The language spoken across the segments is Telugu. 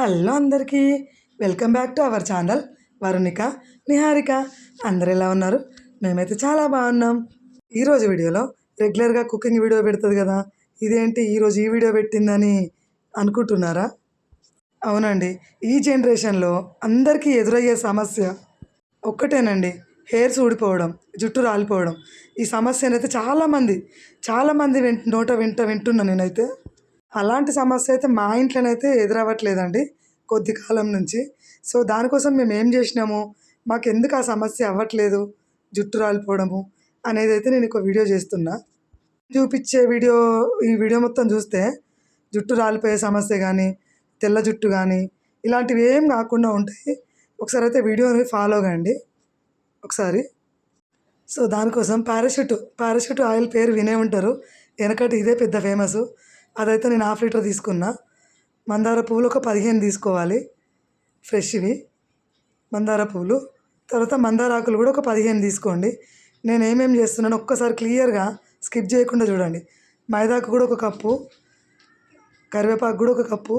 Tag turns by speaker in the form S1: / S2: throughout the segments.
S1: హలో అందరికీ welcome back to our channel Varunika Niharika. అందరు ఎలా ఉన్నారు? మేమైతే చాలా బాగున్నాం. ఈరోజు వీడియోలో రెగ్యులర్గా కుకింగ్ వీడియో పెడుతుంది కదా, ఇదేంటి ఈరోజు ఈ వీడియో పెట్టిందని అనుకుంటున్నారా? అవునండి, ఈ జనరేషన్లో అందరికీ ఎదురయ్యే సమస్య ఒక్కటేనండి, హెయిర్స్ ఊడిపోవడం, జుట్టు రాలిపోవడం. ఈ సమస్యనైతే చాలామంది నోట వింటున్నా నేనైతే. అలాంటి సమస్య అయితే మా ఇంట్లోనైతే ఎదురవ్వట్లేదండి కొద్ది కాలం నుంచి. సో దానికోసం మేము ఏం చేసినాము, మాకెందుకు ఆ సమస్య అవ్వట్లేదు జుట్టు రాలిపోవడము అనేది అయితే నేను ఒక వీడియో చేస్తున్నా. చూపించే వీడియో, ఈ వీడియో మొత్తం చూస్తే జుట్టు రాలిపోయే సమస్య కానీ, తెల్ల జుట్టు కానీ ఇలాంటివి ఏం కాకుండా ఉంటాయి. ఒకసారి అయితే వీడియోని ఫాలో కండి ఒకసారి. సో దానికోసం పారాషూట్ ఆయిల్ పేరు వినే ఉంటారు, వెనకటి ఇదే పెద్ద ఫేమస్. అదైతే నేను 1/2 లీటర్ తీసుకున్నా. మందార పువ్వులు ఒక 15 తీసుకోవాలి, ఫ్రెష్వి మందార పువ్వులు. తర్వాత మందార ఆకులు కూడా ఒక 15 తీసుకోండి. నేను ఏమేమి చేస్తున్నాను ఒక్కసారి క్లియర్గా స్కిప్ చేయకుండా చూడండి. మైదాకు కూడా ఒక కప్పు, కరివేపాకు కూడా ఒక కప్పు,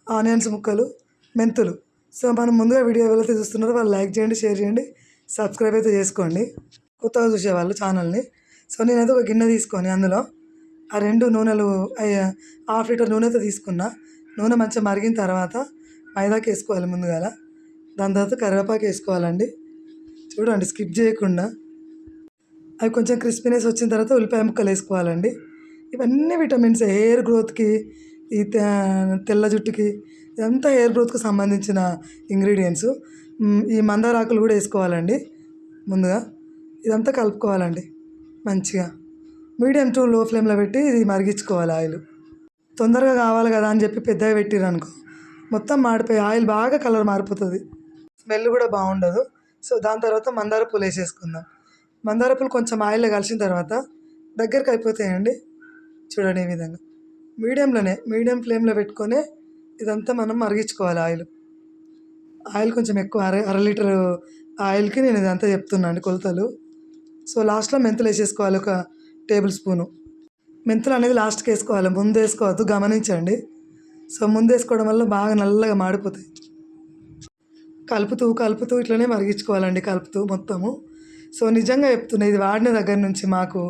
S1: ఆనియన్స్ ముక్కలు, మెంతులు. సో మనం ముందుగా వీడియో ఎవరైతే చూస్తున్నారో వాళ్ళు లైక్ చేయండి, షేర్ చేయండి, సబ్స్క్రైబ్ అయితే చేసుకోండి కొత్తగా చూసేవాళ్ళు ఛానల్ని. సో నేనైతే ఒక గిన్నె తీసుకొని అందులో ఆ 2 నూనెలు 1/2 లీటర్ నూనెతో తీసుకున్నా. నూనె మంచిగా మరిగిన తర్వాత మైదాకి వేసుకోవాలి ముందుగా. దాని తర్వాత కరివేపాకు వేసుకోవాలండి. చూడండి స్కిప్ చేయకుండా. అవి కొంచెం క్రిస్పీనెస్ వచ్చిన తర్వాత ఉల్లిపాయ ముక్కలు వేసుకోవాలండి. ఇవన్నీ విటమిన్స్, హెయిర్ గ్రోత్కి, ఈ తెల్ల జుట్టుకి, ఇదంతా హెయిర్ గ్రోత్కి సంబంధించిన ఇంగ్రీడియంట్స్. ఈ మందార ఆకులు కూడా వేసుకోవాలండి ముందుగా. ఇదంతా కలుపుకోవాలండి మంచిగా. మీడియం టు లో ఫ్లేమ్లో పెట్టి ఇది మరిగించుకోవాలి. ఆయిల్ తొందరగా కావాలి కదా అని చెప్పి పెద్దగా పెట్టిరు అనుకో, మొత్తం మాడిపోయి ఆయిల్ బాగా కలర్ మారిపోతుంది, స్మెల్ కూడా బాగుండదు. సో దాని తర్వాత మందార పూలు వేసేసుకుందాం. మందార పూలు కొంచెం ఆయిల్లో కలిసిన తర్వాత దగ్గరికి అయిపోతాయండి. చూడండి ఈ విధంగా మీడియం ఫ్లేమ్లో పెట్టుకొని ఇదంతా మనం మరిగించుకోవాలి. ఆయిల్ కొంచెం ఎక్కువ, అర లీటర్ ఆయిల్కి నేను ఇదంతా చెప్తున్నాను కొలతలు. సో లాస్ట్లో మెంతులు వేసేసుకోవాలి, ఒక టేబుల్ స్పూను. మెంతులు అనేది లాస్ట్కి వేసుకోవాలి, ముందు వేసుకోవద్దు, గమనించండి. సో ముందు వేసుకోవడం వల్ల బాగా నల్లగా మాడిపోతాయి. కలుపుతూ ఇట్లనే మరిగించుకోవాలండి, కలుపుతూ మొత్తము. సో నిజంగా చెప్తున్నా, ఇది వాడిన దగ్గర నుంచి మాకు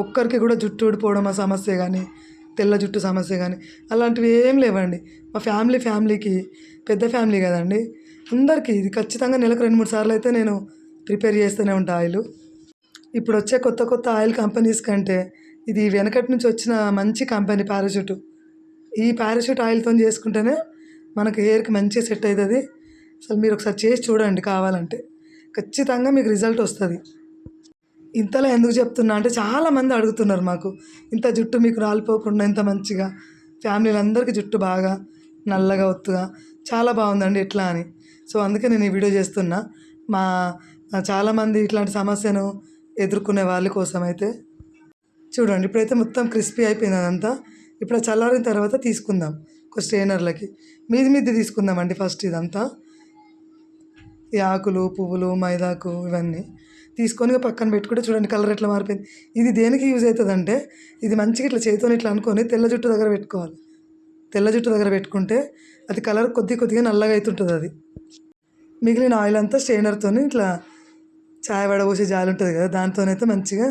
S1: ఒక్కరికి కూడా జుట్టు ఊడిపోవడం ఆ సమస్య కానీ, తెల్ల జుట్టు సమస్య కానీ అలాంటివి ఏం లేవండి. మా ఫ్యామిలీకి పెద్ద ఫ్యామిలీ కదండి, అందరికీ ఇది ఖచ్చితంగా నెలకు 2-3 సార్లు అయితే నేను ప్రిపేర్ చేస్తూనే ఉంటాను ఆయిల్. ఇప్పుడు వచ్చే కొత్త ఆయిల్ కంపెనీస్ కంటే ఇది వెనకటి నుంచి వచ్చిన మంచి కంపెనీ పారాషూట్. ఈ పారాషూట్ ఆయిల్తో చేసుకుంటేనే మనకు హెయిర్కి మంచిగా సెట్ అవుతుంది. అసలు మీరు ఒకసారి చేసి చూడండి, కావాలంటే ఖచ్చితంగా మీకు రిజల్ట్ వస్తుంది. ఇంతలా ఎందుకు చెప్తున్నా అంటే, చాలామంది అడుగుతున్నారు మాకు, ఇంత జుట్టు మీకు రాలిపోకుండా ఇంత మంచిగా, ఫ్యామిలీలో అందరికీ జుట్టు బాగా నల్లగా ఒత్తుగా చాలా బాగుందండి ఎట్లా అని. సో అందుకే నేను ఈ వీడియో చేస్తున్నా. మా చాలామంది ఇట్లాంటి సమస్యను ఎదుర్కొనే వాళ్ళ కోసం అయితే. చూడండి ఇప్పుడైతే మొత్తం క్రిస్పీ అయిపోయింది అదంతా. ఇప్పుడు చల్లారిన తర్వాత తీసుకుందాం ఒక స్ట్రైనర్లకి. మీది తీసుకుందామండి ఫస్ట్. ఇదంతా ఈ ఆకులు, పువ్వులు, మైదాకు ఇవన్నీ తీసుకొని పక్కన పెట్టుకుంటే చూడండి కలర్ ఎట్లా మారిపోయింది. ఇది దేనికి యూజ్ అవుతుందంటే, ఇది మంచిగా ఇట్లా చేతితో ఇట్లా అనుకొని తెల్ల జుట్టు దగ్గర పెట్టుకోవాలి. తెల్ల జుట్టు దగ్గర పెట్టుకుంటే అది కలర్ కొద్దిగా నల్లగా అవుతుంటుంది. అది మిగిలిన ఆయిల్ అంతా స్ట్రైనర్తో ఇట్లా చాయ్ వడబోసే జాలి ఉంటుంది కదా, దాంతోనైతే మంచిగా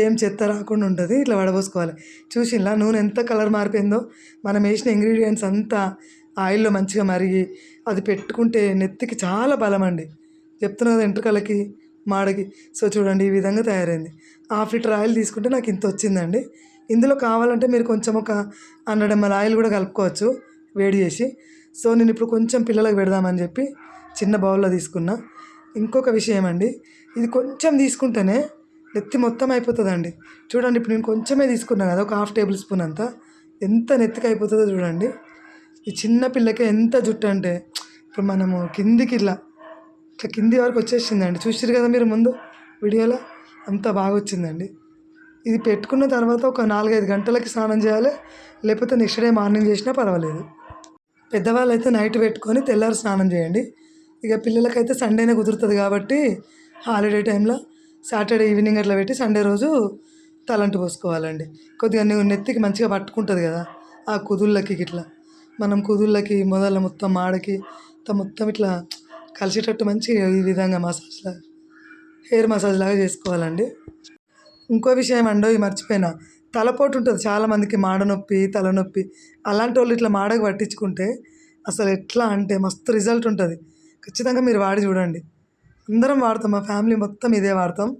S1: ఏం చెత్త రాకుండా ఉంటుంది. ఇట్లా వడబోసుకోవాలి. చూసిలా నూనె ఎంత కలర్ మారిపోయిందో. మనం వేసిన ఇంగ్రీడియంట్స్ అంతా ఆయిల్లో మంచిగా మరిగి అది పెట్టుకుంటే నెత్తికి చాలా బలం అండి, చెప్తున్నా కదా, వెంట్రుకలకి, మాడకి. సో చూడండి ఈ విధంగా తయారైంది. 1/2 లీటర్ ఆయిల్ తీసుకుంటే నాకు ఇంత వచ్చిందండి. ఇందులో కావాలంటే మీరు కొంచెం ఒక 100 ml ఆయిల్ కూడా కలుపుకోవచ్చు వేడి చేసి. సో నేను ఇప్పుడు కొంచెం పిల్లలకు పెడదామని చెప్పి చిన్న బౌల్లో తీసుకున్నా. ఇంకొక విషయం అండి, ఇది కొంచెం తీసుకుంటేనే నెత్తి మొత్తం అయిపోతుందండి. చూడండి ఇప్పుడు నేను కొంచెమే తీసుకున్నాను కదా, ఒక 1/2 టేబుల్ స్పూన్ అంతా, ఎంత నెత్తికి అయిపోతుందో చూడండి. ఈ చిన్న పిల్లకే ఎంత జుట్టు అంటే, ఇప్పుడు మనము ఇట్లా కింది వరకు వచ్చేసిందండి. చూసారు కదా మీరు ముందు వీడియోలో, అంత బాగా వచ్చిందండి. ఇది పెట్టుకున్న తర్వాత ఒక 4-5 గంటలకి స్నానం చేయాలి, లేకపోతే నెక్స్ట్ డే మార్నింగ్ చేసినా పర్వాలేదు. పెద్దవాళ్ళు అయితే నైట్ పెట్టుకొని తెల్లారి స్నానం చేయండి. ఇక పిల్లలకైతే సండేనే కుదురుతుంది కాబట్టి హాలిడే టైంలో సాటర్డే ఈవినింగ్ అట్లా పెట్టి సండే రోజు తలంటు పోసుకోవాలండి. కొద్దిగా నెత్తికి మంచిగా పట్టుకుంటుంది కదా ఆ కుదుళ్ళకి ఇట్లా. మనం కుదుళ్ళకి మొదల మొత్తం మాడకి మొత్తం ఇట్లా కలిసేటట్టు మంచిగా ఈ విధంగా మసాజ్ లాగా హెయిర్ మసాజ్ లాగా చేసుకోవాలండి. ఇంకో విషయం అండో ఈ మర్చిపోయినా, తలపోటు ఉంటుంది చాలామందికి, మాడ నొప్పి తలనొప్పి. అలాంటి వాళ్ళు ఇట్లా మాడకు పట్టించుకుంటే అసలు ఎట్లా అంటే మస్తు రిజల్ట్ ఉంటుంది. ఖచ్చితంగా మీరు వాడి చూడండి. అందరం వాడతాం, మా ఫ్యామిలీ మొత్తం ఇదే వాడతాం.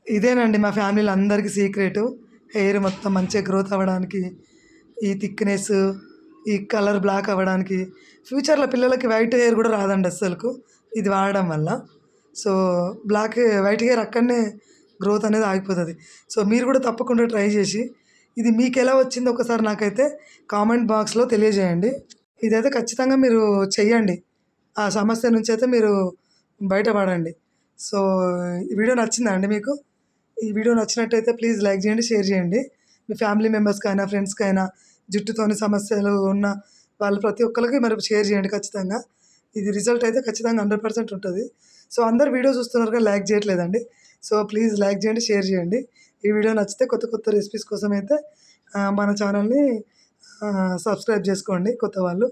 S1: ఇదేనండి మా ఫ్యామిలీలో అందరికీ సీక్రెటు. హెయిర్ మొత్తం మంచిగా గ్రోత్ అవ్వడానికి, ఈ థిక్నెస్, ఈ కలర్ బ్లాక్ అవ్వడానికి, ఫ్యూచర్లో పిల్లలకి వైట్ హెయిర్ కూడా రాదండి అస్సలకు ఇది వాడడం వల్ల. సో వైట్ హెయిర్ అక్కడనే గ్రోత్ అనేది ఆగిపోతుంది. సో మీరు కూడా తప్పకుండా ట్రై చేసి ఇది మీకు ఎలా వచ్చిందో ఒకసారి నాకైతే కామెంట్ బాక్స్లో తెలియజేయండి. ఇదైతే ఖచ్చితంగా మీరు చెయ్యండి. ఆ సమస్య నుంచి అయితే మీరు బయటపడండి. సో ఈ వీడియో నచ్చిందా అండి మీకు? ఈ వీడియో నచ్చినట్టయితే ప్లీజ్ లైక్ చేయండి, షేర్ చేయండి. మీ ఫ్యామిలీ మెంబర్స్కైనా ఫ్రెండ్స్కైనా జుట్టుతోని సమస్యలు ఉన్న వాళ్ళు ప్రతి ఒక్కరికి మరి షేర్ చేయండి ఖచ్చితంగా. ఇది రిజల్ట్ అయితే ఖచ్చితంగా 100% ఉంటుంది. సో అందరు వీడియో చూస్తున్నారు కానీ లైక్ చేయట్లేదండి. సో ప్లీజ్ లైక్ చేయండి, షేర్ చేయండి. ఈ వీడియో నచ్చితే కొత్త కొత్త రెసిపీస్ కోసం అయితే మన ఛానల్ని సబ్స్క్రైబ్ చేసుకోండి కొత్త వాళ్ళు.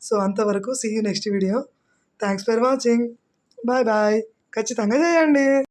S1: సో అంతవరకు see you next video. Thanks for watching. Bye bye. ఖచ్చితంగా చేయండి.